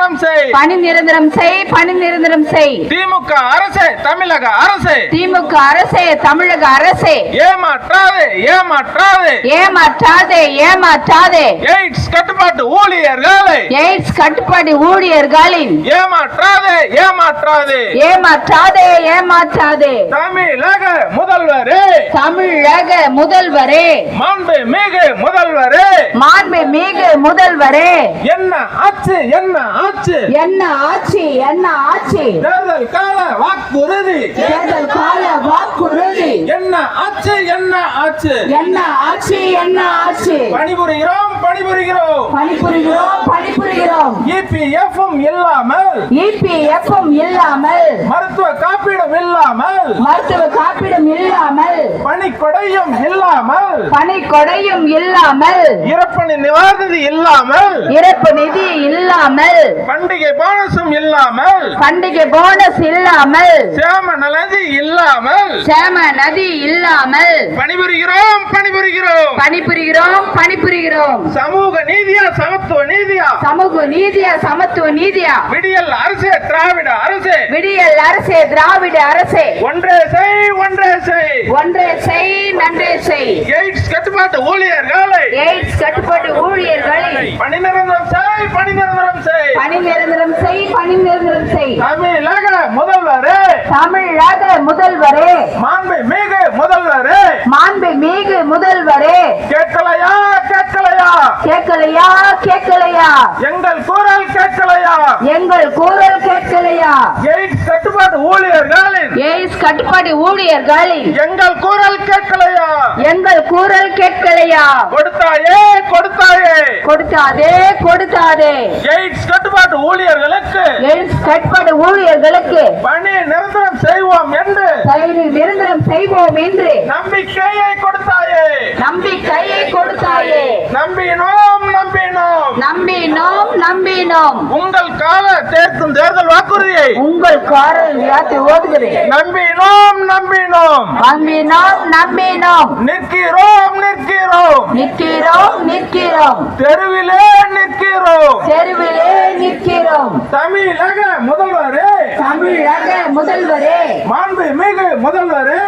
நிரந்தரம் செய், பணி நிரந்தரம் செய், பணி நிரந்தரம் செய். திமுக அரசே, தமிழக அரசே, திமுக அரசே, தமிழக அரசே, ஏமாற்றாதே ஏமாற்றாதே, ஏமாற்றாதே ஏமாற்றாதே, எய்ட்ஸ் கட்டுப்பாட்டு ஊழியர்களை எய்ட்ஸ் கட்டுப்பாடு ஊழியர்களின் ஏமாற்றாதே ஏமாற்றாதே, ஏமாற்றாதே ஏமாற்றாதே, தமிழக முதல்வரே, தமிழக முதல்வரே, மாண்புமிகு முதல்வரே, மாண்புமிகு முதல்வரே, என்ன ஆச்சு என்ன ஆச்சு, என்ன ஆட்சி என்ன ஆட்சி, தேர்தல் கால வாக்குறுதி, தேர்தல் கால வாக்குறுதி, என்ன ஆச்சு என்ன ஆச்சு, என்ன ஆட்சி என்ன ஆட்சி, பணிபுரிகிறோம் பணிபுரிகிறோம், பணிபுரிகிறோம் பணிபுரிகிறோம், இபிஎஃப்பும் இல்லாமல், இபிஎஃப்பும் இல்லாமல், மருத்துவ காப்பீடும் இல்லாமல், மருத்துவ காப்பீடும் இல்லாமல், பணிக்கொடையும் இல்லாமல், பணி கொடையும் இல்லாமல், இறப்பணி நிவாரணி இல்லாமல், இறப்பு நிதி இல்லாமல், பண்டிகை போனஸும் இல்லாமல், பண்டிகை போனஸ் இல்லாமல், சேம நலதி இல்லாமல், சேம நதி இல்லாமல், பணிபுரிகிறோம் பணிபுரிகிறோம், பணிபுரிகிறோம் பணிபுரிகிறோம், சமூக நீதியா சமத்துவ நீதியா, சமூக நீதியா சமத்துவ நீதியா, விடியல் அரசே திராவிட அரசே, விடியல் அரசே திராவிட அரசே, ஒன்றே செய் ஒன்றே செய், ஒன்றே செய் நன்றே செய், எய்ட்ஸ் கட்டுப்பாட்டு ஊழியர்களை எய்ட்ஸ் கட்டுப்பாட்டு ஊழியர்களை பணி நிரந்தரம் செய் பணி நிரந்தரம் செய், பணி நிரந்தரம் செய், பணி நிரந்தரம் செய். தமிழக முதல்வரே, தமிழக முதல்வரே, மாண்புமிகு முதல்வரே, மாண்புமிகு முதல்வரே, கேட்கலையா கேட்கலையா, கேட்கலையா கேட்கலையா, எங்கள் குரல் கேட்கலையா, எங்கள் குரல் கேட்கலையா, எய்ட்ஸ் கட்டுப்பாட்டு ஊழியர்களின் எய்ட்ஸ் கட்டுப்பாடு ஊழியர்களின் எங்கள் குரல் கேட்கலையா, எங்கள் குரல் கேட்கலையா, கொடுத்தாயே கொடுத்தாயே, கொடுத்தாதே கொடுத்தாதே, எய்ட்ஸ் கட்டுப்பாட்டு ஊழியர்களுக்கு எய்ட்ஸ் கட்டுப்பாடு ஊழியர்களுக்கு பணி நிரந்தரம் செய்வோம் என்று செயலில் நிரந்தரம் செய்வோம் என்று நம்பிக்கையை கொடுத்தாயே, நம்பிக்கையை கொடுத்தாயே, நம்பினோம் நம்பினோம், நம்பினோம் நம்பினோம், உங்கள் கால தேர்க்கும் தேர்தல் வாக்குறுதியை உங்கள் காரில் யாத்தி ஓதுகிறேன், நம்பினோம் நம்பினோம், நம்பினோம் நம்பினோம், நிற்கிறோம் நிற்கிறோம், நிற்கிறோம் நிற்கிறோம், தெருவிலே நிற்கிறோம், தெருவிலே நிற்கிறோம், தமிழக முதல்வரே, தமிழக முதல்வரே, மாண்புமிகு முதல்வரே,